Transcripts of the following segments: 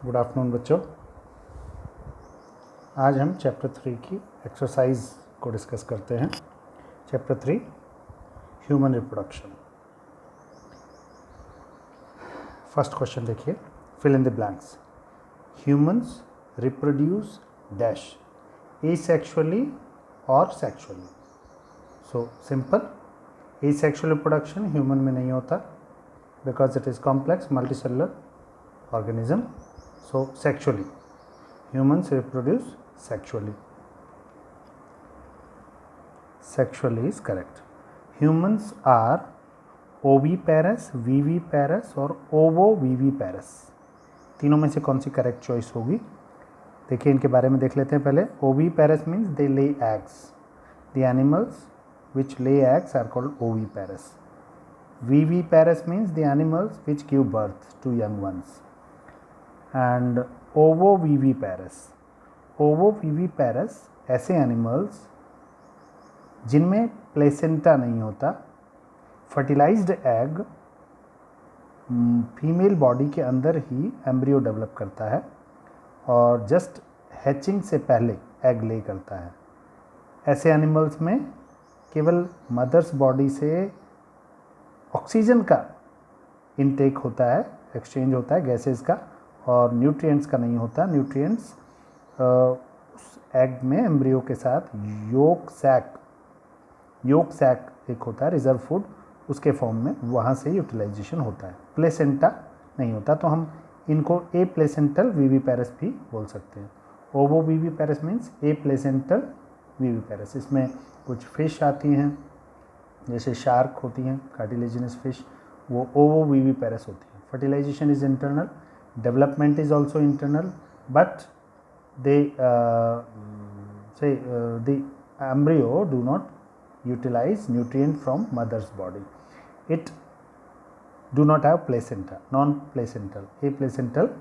Good afternoon बच्चों। आज हम चैप्टर 3 की एक्सरसाइज को डिस्कस करते हैं। Chapter 3 human reproduction. First question देखिए, fill in the blanks. Humans reproduce dash asexually और sexually. So simple, asexual reproduction human में नहीं होता because it is complex multicellular organism. So sexually, humans reproduce sexually. Sexually is correct. Humans are oviparous, viviparous और ovoviviparous। तीनों में से कौन C correct choice होगी? देखिए, इनके बारे में देख लेते हैं पहले। oviparous means they lay eggs. The animals which lay eggs are called oviparous. Viviparous means the animals which give birth to young ones. And ovoviviparous. Ovoviviparous ऐसे एनिमल्स जिनमें प्लेसेंटा नहीं होता। फर्टिलाइज्ड एग फीमेल बॉडी के अंदर ही embryo develop करता है और just hatching से पहले एग ले करता है। ऐसे एनिमल्स में केवल मदर्स बॉडी से ऑक्सीजन का इनटेक होता है, एक्सचेंज होता है गैसेस का, और न्यूट्रिएंट्स का नहीं होता। न्यूट्रिएंट्स उस एग में एम्ब्रियो के साथ योक सैक एक होता है रिजर्व फूड, उसके फॉर्म में वहाँ से यूटिलाइजेशन होता है। प्लेसेंटा नहीं होता, तो हम इनको ए प्लेसेंटल विविपैरस भी बोल सकते हैं। ओवो viviparous means a placental viviparous. इसमें कुछ फिश आती हैं, जैसे शार्क होती हैं, कार्टिलेजिनस फिश, वो ओवो विविपैरस होती है। Fertilisation is internal, development is also internal, but they the embryo do not utilize nutrient from mother's body. It do not have placenta, non-placental, aplacental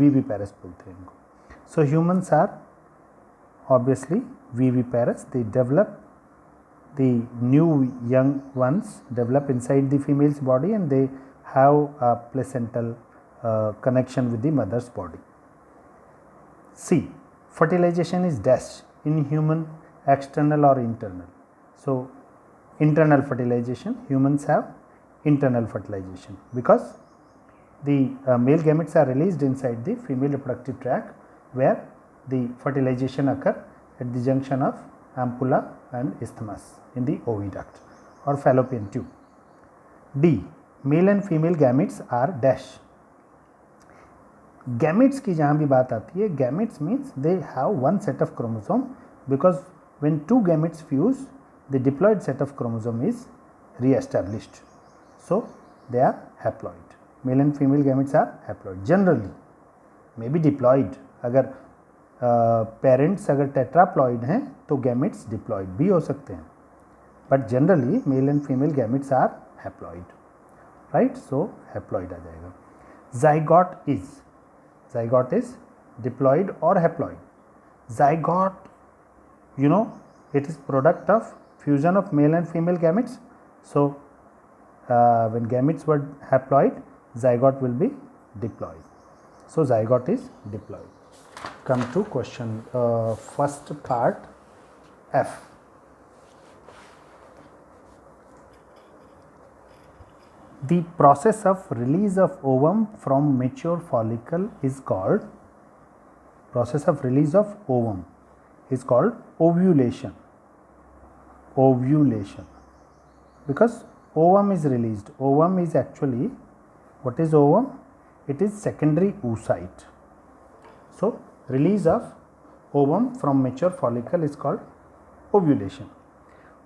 viviparous बोलते हैं इनको। So humans are obviously viviparous. They develop, the new young ones develop inside the female's body and they have a placental connection with the mother's body. C. Fertilization is dash in human, external or internal. So internal fertilization, humans have internal fertilization because the male gametes are released inside the female reproductive tract where the fertilization occur at the junction of ampulla and isthmus in the oviduct or fallopian tube. D. Male and female gametes are dash. Gametes की जहाँ भी बात आती है, gametes means they have one set of chromosome because when two gametes fuse the diploid set of chromosome is reestablished, so they are haploid. Male and female gametes are haploid. Generally may be diploid, अगर parents अगर tetraploid हैं तो gametes diploid भी हो सकते हैं, but generally male and female gametes are haploid, right? So haploid आ जाएगा। Zygote is diploid or haploid. Zygote, you know, it is product of fusion of male and female gametes. So when gametes were haploid, zygote will be diploid. So zygote is diploid. Come to question first part F. The process of release of ovum from mature follicle is called ovulation. Because ovum is released. Ovum is actually, what is ovum? It is secondary oocyte. So release of ovum from mature follicle is called ovulation.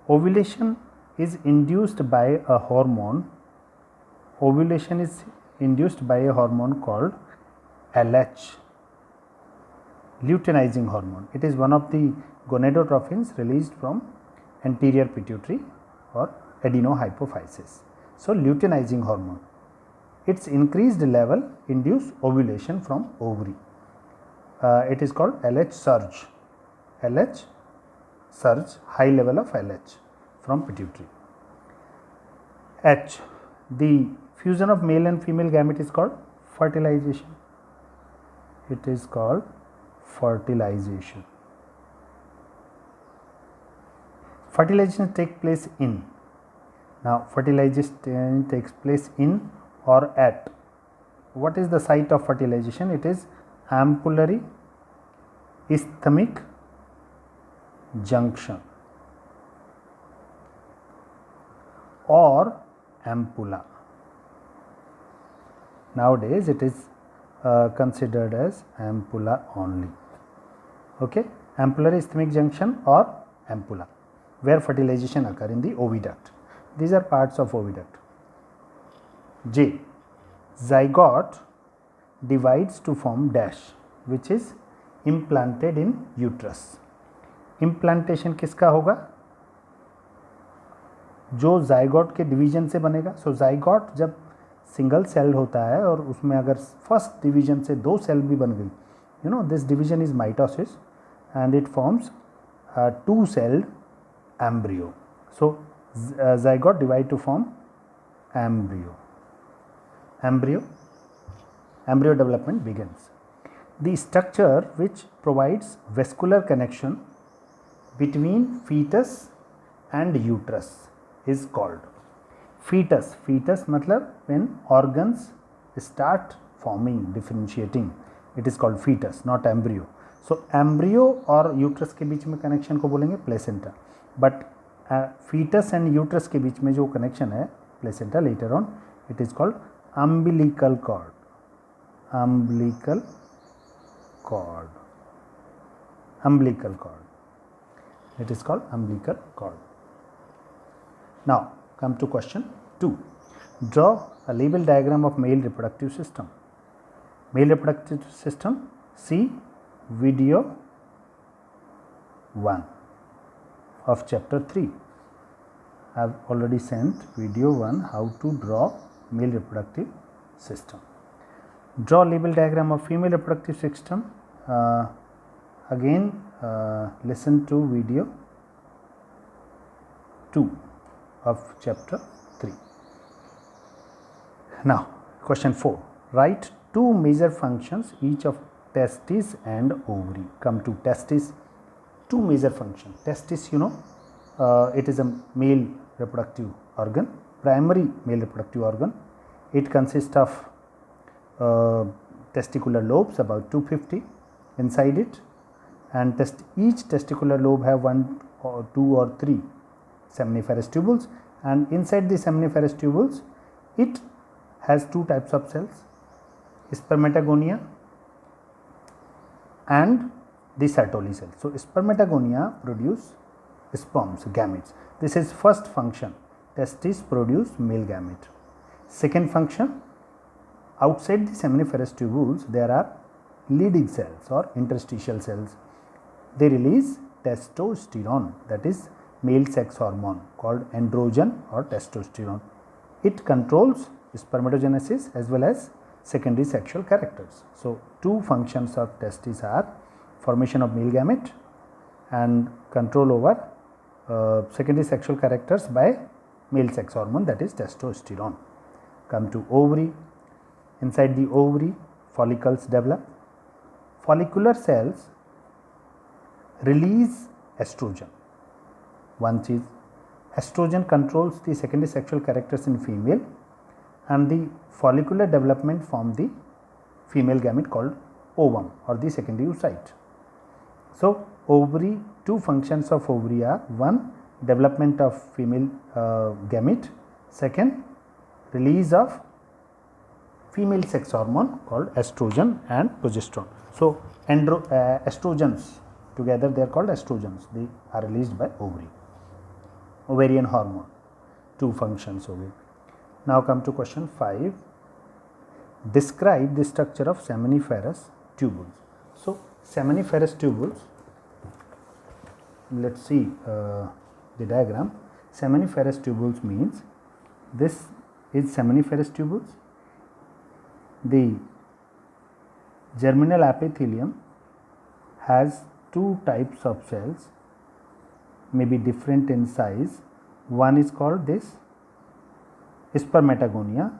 Ovulation is induced by a hormone. Ovulation is induced by a hormone called LH, luteinizing hormone. It is one of the gonadotrophins released from anterior pituitary or adenohypophysis. So luteinizing hormone, its increased level induce ovulation from ovary. It is called LH surge. LH surge, high level of LH from pituitary. H, the fusion of male and female gamete is called fertilization. it is called fertilization. Fertilization takes place in. Now fertilization takes place in or at. What is the site of fertilization? It is ampullary isthmic junction or ampulla. Nowadays it is considered as ampulla only. Okay, ampullary isthmic junction or ampulla, where fertilization occur in the oviduct. These are parts of oviduct. J. Zygote divides to form dash, which is implanted in uterus. Implantation किसका होगा? जो zygote के division से बनेगा. सो zygote जब single cell होता है और उसमें अगर फर्स्ट डिवीजन से दो सेल भी बन गई, you know this division is mitosis and it forms two celled embryo. So zygote divide to form embryo. Embryo development begins. The structure which provides vascular connection between fetus and uterus is called fetus. Fetus मतलब when organs start forming, differentiating, it is called fetus, not embryo. So embryo और uterus के बीच में connection को बोलेंगे placenta. But fetus and uterus के बीच में जो connection है placenta, later on it is called umbilical cord. Umbilical cord. It is called umbilical cord. Now come to question 2. Draw a label diagram of male reproductive system. Male reproductive system, see video 1 of chapter 3. I have already sent video 1 how to draw male reproductive system. Draw label diagram of female reproductive system. Again listen to video 2 of chapter 3. Now question 4. Write two major functions each of testis and ovary. Come to testis. Two major functions. Testis, you know, it is a male reproductive organ, primary male reproductive organ. It consists of testicular lobes, about 250 inside it, and each testicular lobe have 1 or 2 or 3 seminiferous tubules, and inside the seminiferous tubules it has two types of cells, spermatogonia and the Sertoli cell. So spermatogonia produce sperms, gametes. This is first function. Testis produce male gamete. Second function, outside the seminiferous tubules there are leading cells or interstitial cells. They release testosterone, that is male sex hormone called androgen or testosterone. It controls spermatogenesis as well as secondary sexual characters. So two functions of testis are formation of male gamete and control over secondary sexual characters by male sex hormone, that is testosterone. Come to ovary. Inside the ovary follicles develop. Follicular cells release estrogen. One is estrogen controls the secondary sexual characters in female, and the follicular development form the female gamete called ovum or the secondary oocyte. So ovary, two functions of ovary are: one, development of female gamete; second, release of female sex hormone called estrogen and progesterone. So estrogens together they are called estrogens. They are released by ovary. Ovarian hormone, two functions of it. Now come to question 5. Describe the structure of seminiferous tubules. So seminiferous tubules, let's see the diagram. Seminiferous tubules means this is seminiferous tubules. The germinal epithelium has two types of cells, may be different in size. One is called this spermatogonia,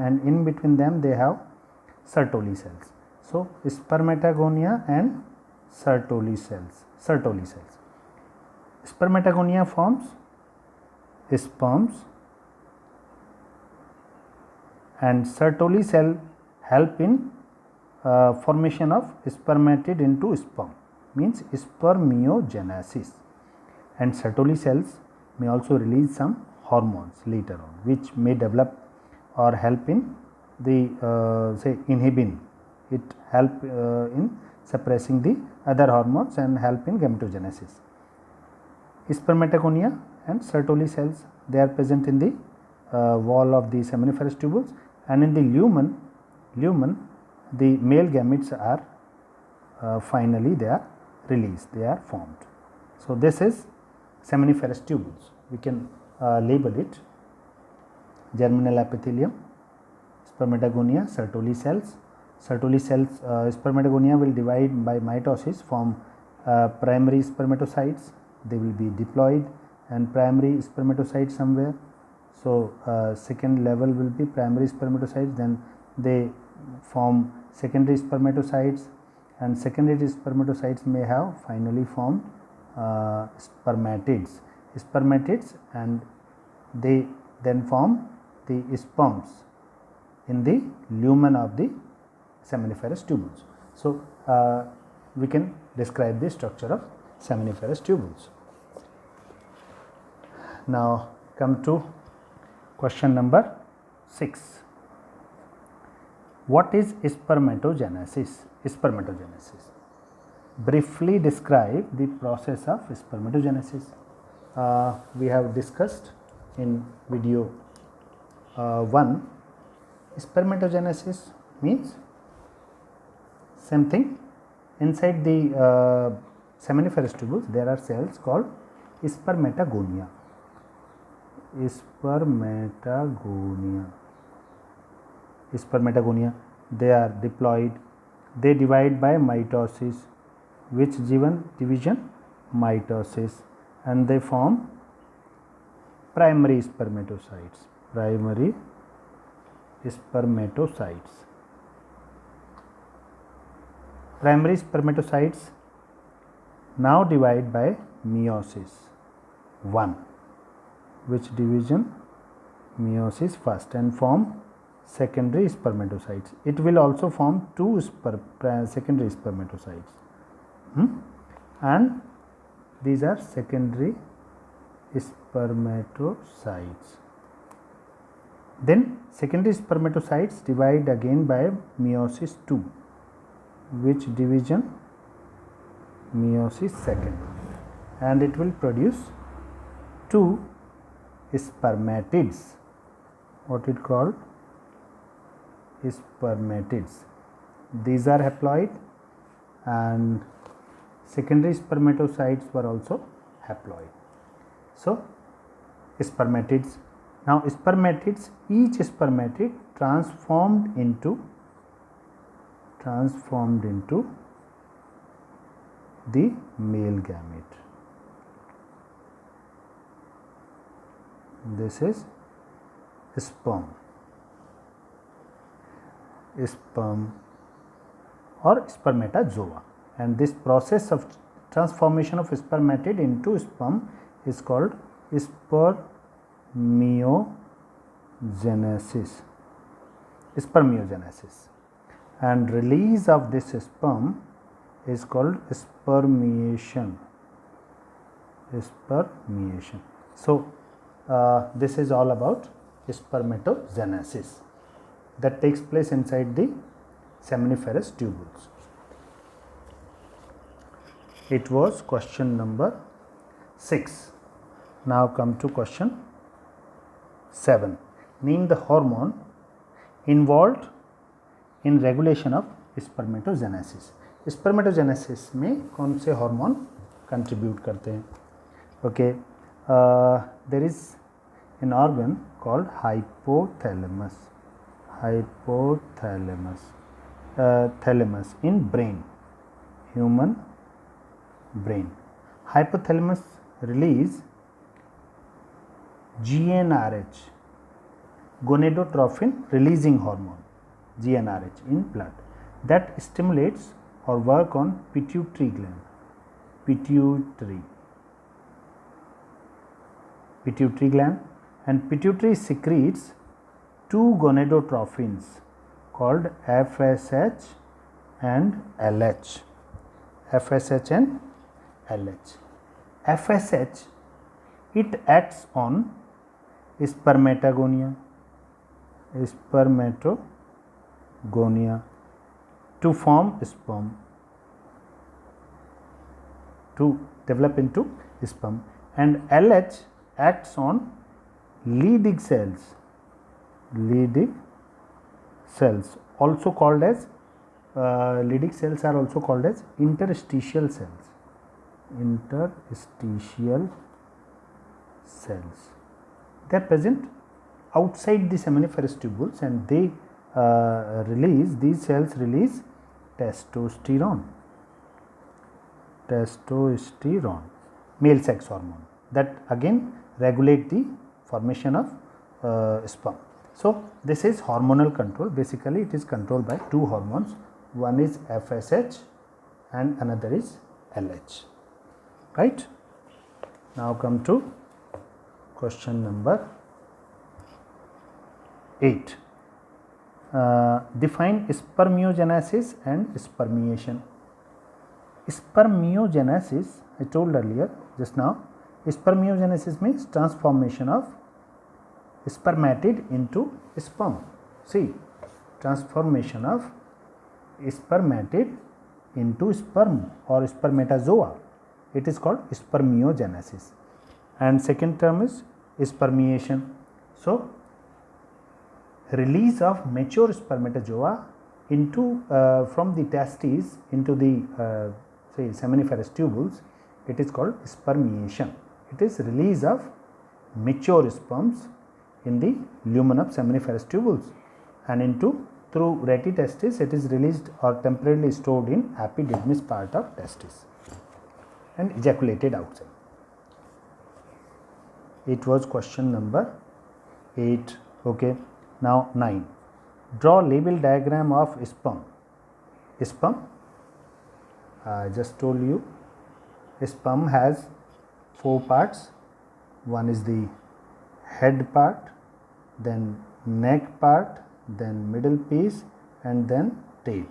and in between them they have Sertoli cells. So spermatogonia and Sertoli cells. Spermatogonia forms sperms and Sertoli cell help in formation of spermatid into sperm, means spermiogenesis. And Sertoli cells may also release some hormones later on, which may develop or help in the say inhibin. It help in suppressing the other hormones and help in gametogenesis. Spermatogonia and Sertoli cells, they are present in the wall of the seminiferous tubules, and in the lumen the male gametes are finally they are released, they are formed. So this is seminiferous tubules. We can label it germinal epithelium, spermatogonia, Sertoli cells. Sertoli cells, spermatogonia will divide by mitosis, form primary spermatocytes. They will be diploid and primary spermatocytes somewhere. So second level will be primary spermatocytes, then they form secondary spermatocytes, and secondary spermatocytes may have finally formed spermatids, and they then form the sperms in the lumen of the seminiferous tubules. So we can describe the structure of seminiferous tubules. Now come to question number 6. What is spermatogenesis? Briefly describe the process of spermatogenesis. We have discussed in video 1. Spermatogenesis means same thing. Inside the seminiferous tubules there are cells called spermatogonia. Spermatogonia, they are diploid, they divide by mitosis, which division? Mitosis, and they form primary spermatocytes. Primary spermatocytes now divide by meiosis 1, which division? Meiosis first, and form secondary spermatocytes. It will also form 2 secondary spermatocytes, and these are secondary spermatocytes. Then secondary spermatocytes divide again by meiosis 2, which division? Meiosis second, and it will produce 2 spermatids. What it called? Spermatids. These are haploid, and secondary spermatocytes were also haploid. So spermatids. Now spermatids, each spermatid transformed into the male gamete. This is sperm or spermatozoa, and this process of transformation of spermatid into sperm is called spermiogenesis, and release of this sperm is called spermiation. So this is all about spermatogenesis that takes place inside the seminiferous tubules. It was question number 6. Now come to question 7. Name the hormone involved in regulation of spermatogenesis. Spermatogenesis में कौन से hormone contribute करते हैं? Okay, there is an organ called hypothalamus. Thalamus in brain, human brain. Hypothalamus release GnRH, gonadotrophin releasing hormone. GnRH in blood that stimulates or work on pituitary gland. Pituitary gland, and pituitary secretes two gonadotrophins called FSH and LH. FSH and LH. FSH, it acts on spermatogonia to form sperm, to develop into sperm, and LH acts on Leydig cells, also called as Leydig cells are also called as interstitial cells. They are present outside the seminiferous tubules, and they these cells release testosterone, male sex hormone, that again regulate the formation of sperm. So this is hormonal control. Basically it is controlled by two hormones, one is FSH and another is LH, right? Now come to question number 8. Define spermiogenesis and spermiation. Spermiogenesis, I told earlier just now, spermiogenesis means transformation of spermatid into sperm. See, transformation of spermatid into sperm or spermatozoa, it is called spermiogenesis. And second term is spermiation. So release of mature spermatozoa into from the testes into the say seminiferous tubules, it is called spermiation. It is release of mature sperms in the lumen of seminiferous tubules, and into through rete testis it is released or temporarily stored in epididymis part of testis and ejaculated outside. It was question number 8. Okay. Now 9. Draw label diagram of sperm. Sperm, I just told you, sperm has 4 parts. One is the head part, then neck part, then middle piece, and then tail.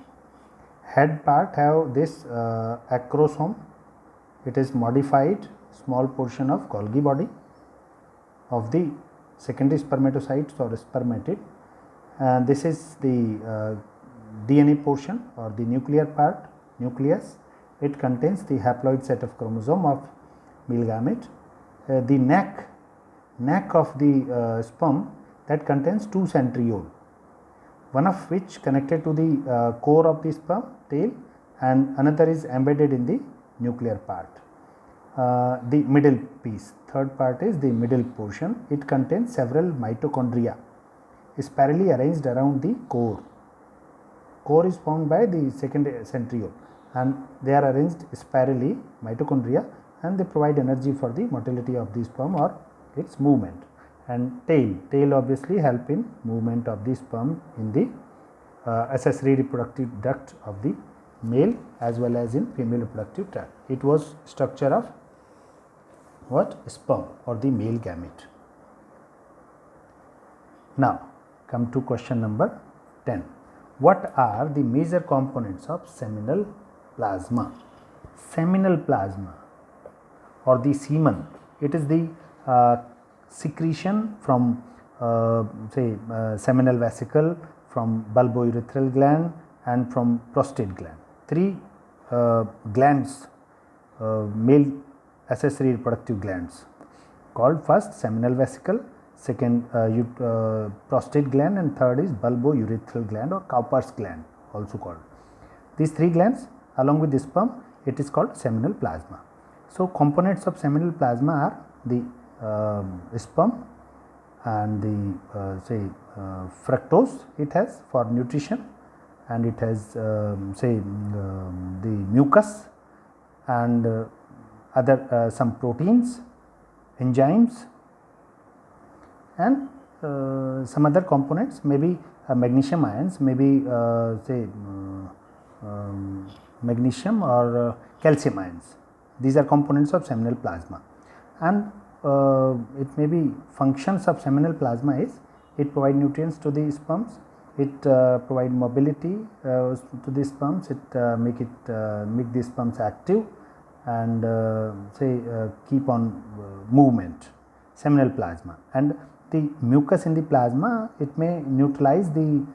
Head part have this acrosome. It is modified small portion of Golgi body of the secondary spermatocytes or spermatid. This is the DNA portion or the nuclear part, nucleus. It contains the haploid set of chromosome of male gamete. The neck of the sperm, that contains 2 centriole, one of which connected to the core of the sperm tail, and another is embedded in the nuclear part. The middle piece, third part is the middle portion. It contains several mitochondria spirally arranged around the core. Core is formed by the second centriole, and they are arranged spirally, mitochondria, and they provide energy for the motility of the sperm or its movement. And tail obviously help in movement of the sperm in the accessory reproductive duct of the male as well as in female reproductive tract. It was structure of what? Sperm or the male gamete. Now come to question number 10. What are the major components of seminal plasma? Seminal plasma or the semen, it is the secretion from seminal vesicle, from bulbourethral gland, and from prostate gland. 3 glands, male accessory reproductive glands, called first seminal vesicle, second prostate gland, and third is bulbourethral gland or Cowper's gland also called. These 3 glands along with the sperm, it is called seminal plasma. So components of seminal plasma are the sperm and the fructose it has for nutrition, and it has the mucus and other some proteins, enzymes, and some other components, maybe magnesium ions, maybe say magnesium or calcium ions. These are components of seminal plasma, and it may be functions of seminal plasma is it provide nutrients to the sperms, it provide mobility to the sperms, it make the sperms active, and keep on movement, seminal plasma. And the mucus in the plasma, it may neutralize the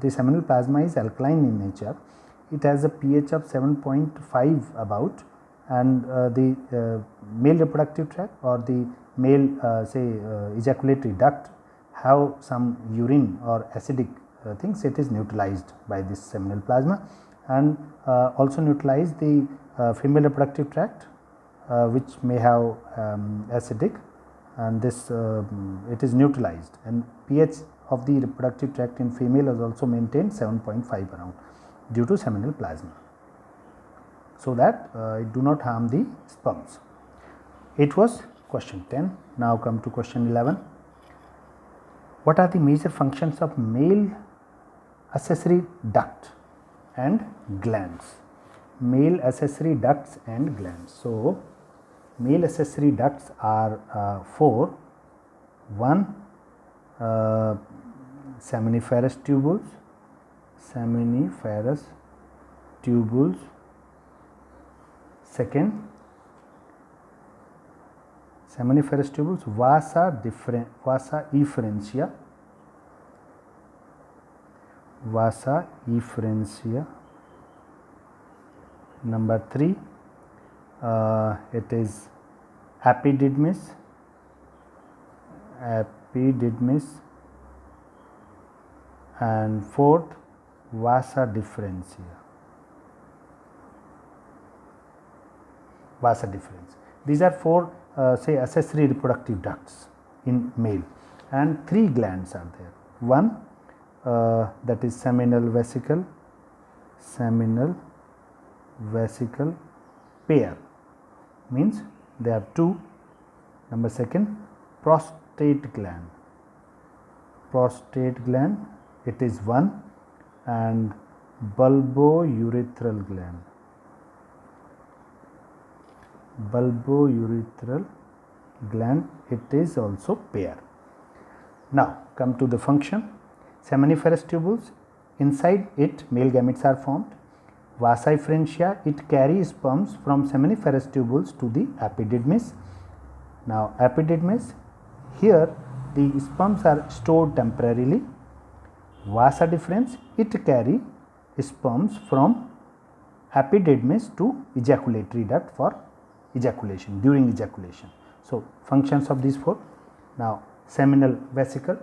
the seminal plasma is alkaline in nature. It has a pH of 7.5 about, and the male reproductive tract or the male ejaculatory duct have some urine or acidic things. It is neutralized by this seminal plasma, and also neutralize the female reproductive tract which may have acidic, and this it is neutralized, and pH of the reproductive tract in female is also maintained 7.5 around due to seminal plasma, so that it do not harm the sperms. It was question 10. Now come to question 11. What are the major functions of male accessory duct and glands? Male accessory ducts and glands. So male accessory ducts are 4. 1. Seminiferous tubules. Seminiferous tubules. Second, seminiferous tubules, vasa efferentia. Vasa efferentia. Number 3, it is epididymis. Epididymis. And 4th, vasa differentia. Vasa difference. These are 4 accessory reproductive ducts in male, and 3 glands are there. 1 that is seminal vesicle. Seminal vesicle pair means there are 2. Number 2, prostate gland. Prostate gland, it is 1, and bulbourethral gland. Bulbourethral gland, it is also pair. Now come to the function. Seminiferous tubules, inside it male gametes are formed. Vasa efferentia, it carries sperms from seminiferous tubules to the epididymis. Now epididymis, here the sperms are stored temporarily. Vasa difference, it carry sperms from epididymis to ejaculatory duct for ejaculation, during ejaculation. So functions of these 4. Now seminal vesicle,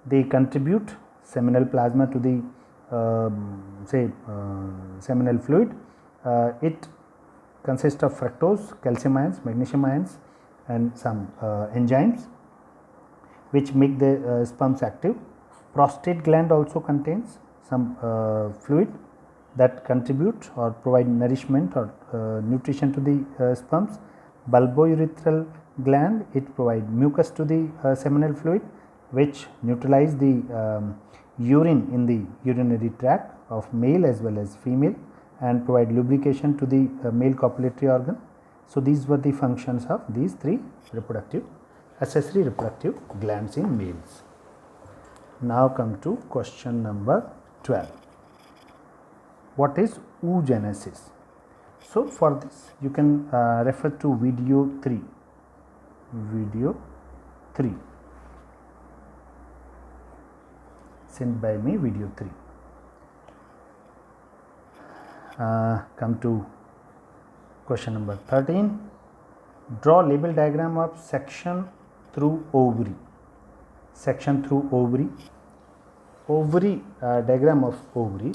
they contribute seminal plasma to the seminal fluid. It consists of fructose, calcium ions, magnesium ions, and some enzymes which make the sperms active. Prostate gland also contains some fluid that contribute or provide nourishment or nutrition to the sperms. Bulbourethral gland, it provide mucus to the seminal fluid, which neutralize the urine in the urinary tract of male as well as female, and provide lubrication to the male copulatory organ. So these were the functions of these 3 accessory reproductive glands in males. Now come to question number 12. What is oogenesis? So for this you can refer to video 3. Video 3 sent by me, video 3. Come to question number 13. Draw label diagram of section through ovary. Section through ovary. Ovary, diagram of ovary.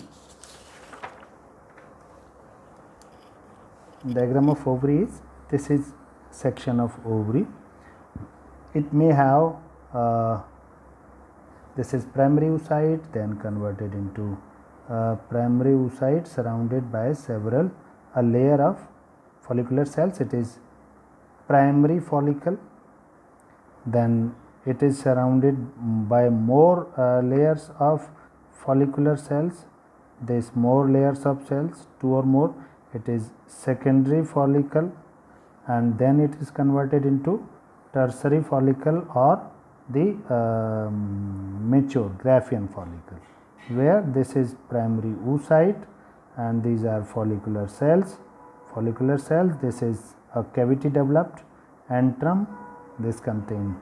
Diagram of ovary is, this is section of ovary. It may have this is primary oocyte, then converted into primary oocyte surrounded by several a layer of follicular cells. It is primary follicle, then it is surrounded by more layers of follicular cells. There is more layers of cells, 2 or more. It is secondary follicle, and then it is converted into tertiary follicle or the mature Graafian follicle, where this is primary oocyte and these are follicular cells. This is a cavity developed antrum, this contains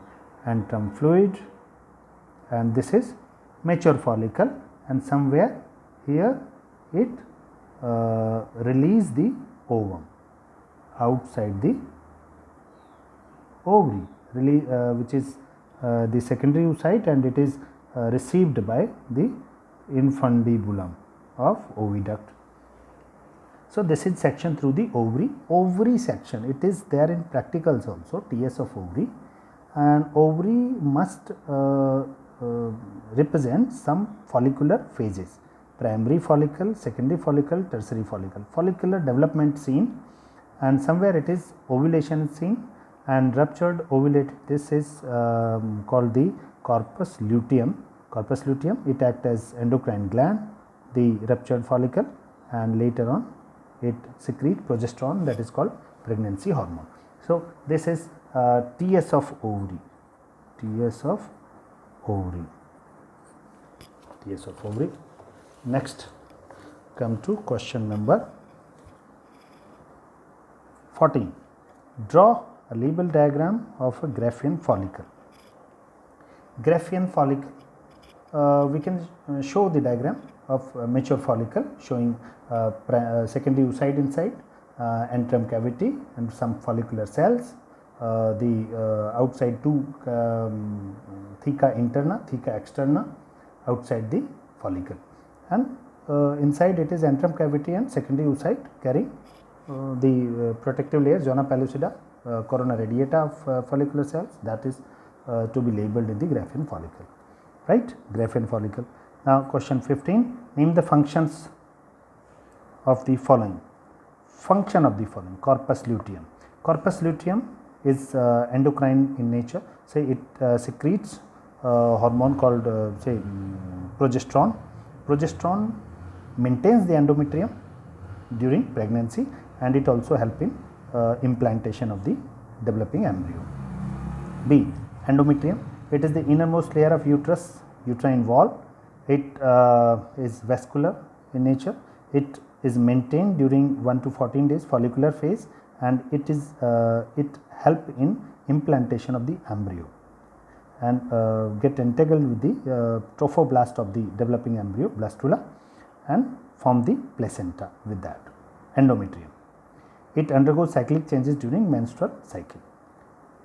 antrum fluid, and this is mature follicle, and somewhere here it release the ovum outside the ovary, which is the secondary oocyte, and it is received by the infundibulum of oviduct. So, this is section through the ovary section. It is there in practicals also, TS of ovary, and ovary must represent some follicular phases: primary follicle, secondary follicle, tertiary follicle. Follicular development seen, and somewhere it is ovulation seen, and ruptured ovulated. This is called the corpus luteum. Corpus luteum, it acts as endocrine gland, the ruptured follicle, and later on it secretes progesterone, that is called pregnancy hormone. So, this is TS of ovary. TS of ovary. TS of ovary. Next, come to question number 14. Draw a label diagram of a Graafian follicle. Graafian follicle, we can show the diagram of a mature follicle showing secondary oocyte inside, antrum cavity and some follicular cells, the outside two theca interna, theca externa outside the follicle, and inside it is antrum cavity and secondary oocyte carrying the protective layer zona pellucida, corona radiata of follicular cells, that is to be labeled in the Graafian follicle, right? Graafian follicle. Now, question 15, name the functions of the following. Function of the following: corpus luteum. Corpus luteum is endocrine in nature. Say it secretes hormone called progesterone. Progesterone maintains the endometrium during pregnancy, and it also helps in implantation of the developing embryo. B. Endometrium. It is the innermost layer of uterus, uterine wall. It is vascular in nature. It is maintained during 1 to 14 days follicular phase, and it is it help in implantation of the embryo and get entangled with the trophoblast of the developing embryo, blastula, and form the placenta with that. Endometrium. It undergoes cyclic changes during menstrual cycle.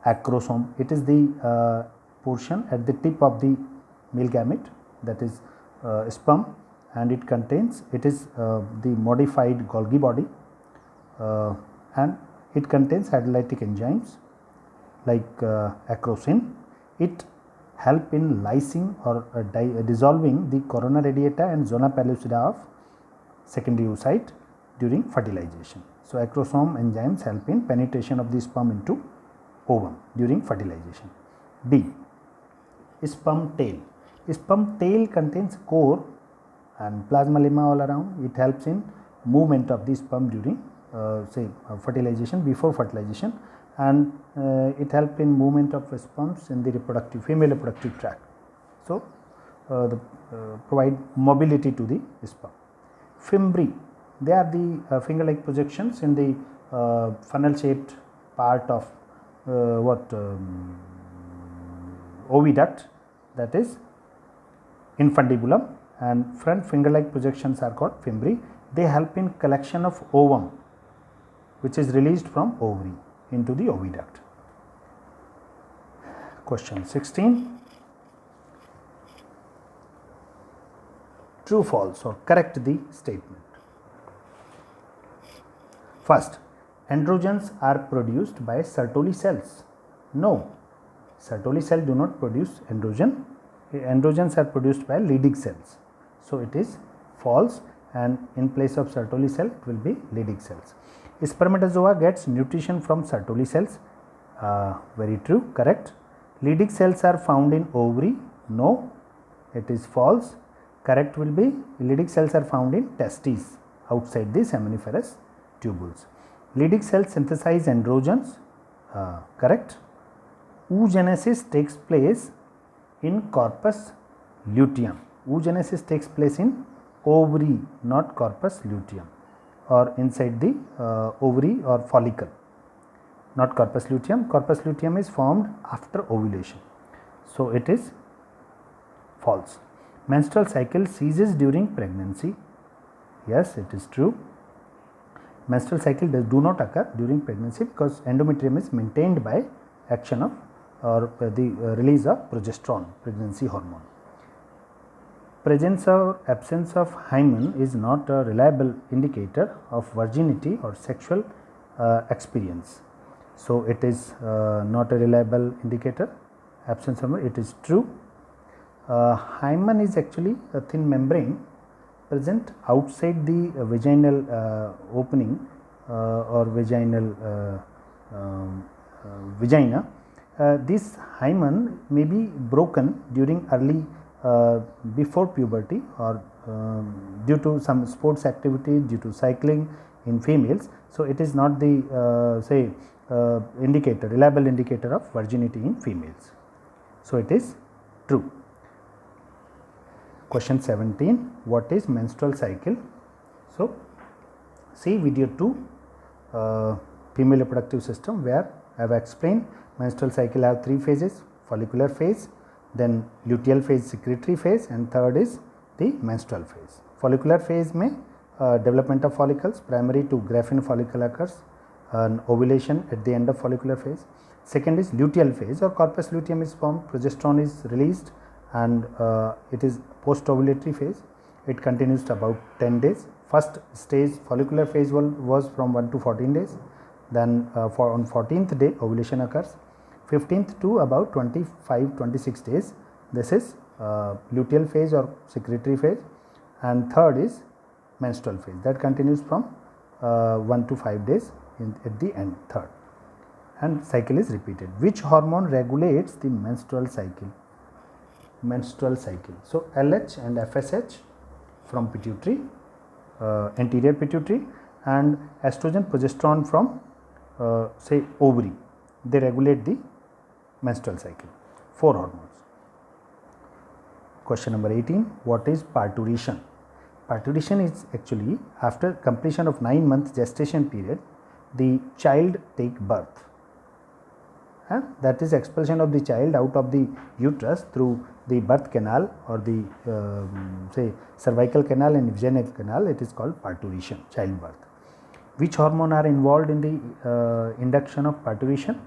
Acrosome. It is the portion at the tip of the male gamete, that is sperm, and it contains, it is the modified Golgi body, and it contains hydrolytic enzymes like acrosin. It help in lysing or dissolving the corona radiata and zona pellucida of secondary oocyte during fertilization. So, acrosome enzymes help in penetration of the sperm into ovum during fertilization. B. Sperm tail. Sperm tail contains core and plasma lemma all around. It helps in movement of the sperm during fertilization, before fertilization, and it helps in movement of sperms in the female reproductive tract. So, provide mobility to the sperm. Fimbriae, they are the finger-like projections in the funnel-shaped part of oviduct, that is infundibulum, and front finger-like projections are called fimbriae. They help in collection of ovum, which is released from ovary into the oviduct. Question 16. True, false, or correct the statement. First, androgens are produced by Sertoli cells. No, Sertoli cells do not produce androgen. Androgens are produced by Leydig cells. So, it is false, and in place of Sertoli cell it will be Leydig cells. Spermatozoa gets nutrition from Sertoli cells. Very true, correct. Leydig cells are found in ovary. No, it is false. Correct will be Leydig cells are found in testes outside the seminiferous tubules. Leydig cells synthesize androgens. Correct. Oogenesis takes place in corpus luteum. Oogenesis takes place in ovary, not corpus luteum, or inside the ovary or follicle, not corpus luteum. Corpus luteum is formed after ovulation. So it is false. Menstrual cycle ceases during pregnancy. Yes, it is true. Menstrual cycle do not occur during pregnancy because endometrium is maintained by action of or the release of progesterone, pregnancy hormone. Presence or absence of hymen is not a reliable indicator of virginity or sexual experience. So it is not a reliable indicator. Absence of it is true. Hymen is actually a thin membrane present outside the vaginal opening or vaginal vagina. This hymen may be broken during early before puberty or due to some sports activity, due to cycling in females. So it is not the indicator, reliable indicator of virginity in females. So it is true. Question 17, what is menstrual cycle? So see video 2, female reproductive system, where I have explained menstrual cycle have 3 phases: follicular phase, then luteal phase, secretory phase, and third is the menstrual phase. Follicular phase may development of follicles, primary to graphene follicle occurs, and ovulation at the end of follicular phase. Second is luteal phase, or corpus luteum is formed, progesterone is released, and it is post ovulatory phase. It continues to about 10 days. First stage follicular phase was from 1 to 14 days. Then on 14th day ovulation occurs. 15th to about 25-26 days, this is luteal phase or secretory phase, and third is menstrual phase, that continues from 1 to 5 days at the end, third, and cycle is repeated. Which hormone regulates the menstrual cycle? Menstrual cycle. So LH and FSH from pituitary, anterior pituitary, and estrogen, progesterone from say ovary, they regulate the menstrual cycle. 4 hormones. Question number 18, what is parturition? Parturition is actually after completion of 9 month gestation period, the child take birth, and that is expulsion of the child out of the uterus through the birth canal or the say cervical canal and vaginal canal. It is called parturition, childbirth. Which hormone are involved in the induction of parturition?